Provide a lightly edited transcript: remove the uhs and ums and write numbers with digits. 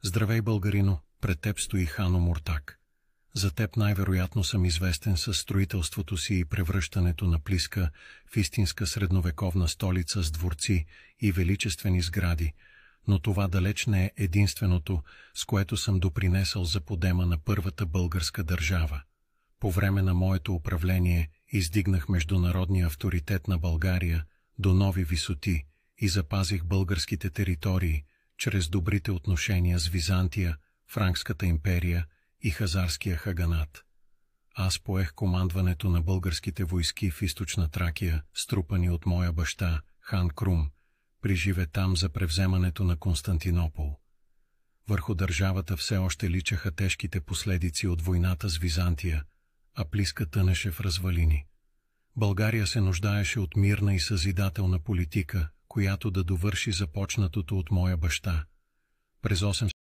Здравей, българино, пред теб стои хан Омуртаг. За теб най-вероятно съм известен със строителството си и превръщането на Плиска в истинска средновековна столица с дворци и величествени сгради, но това далеч не е единственото, с което съм допринесъл за подема на първата българска държава. По време на моето управление издигнах международния авторитет на България до нови висоти и запазих българските територии чрез добрите отношения с Византия, Франкската империя и Хазарския хаганат. Аз поех командването на българските войски в източна Тракия, струпани от моя баща, хан Крум, приживе там за превземането на Константинопол. Върху държавата все още личаха тежките последици от войната с Византия, а Плиска тънеше в развалини. България се нуждаеше от мирна и съзидателна политика, която да довърши започнатото от моя баща. През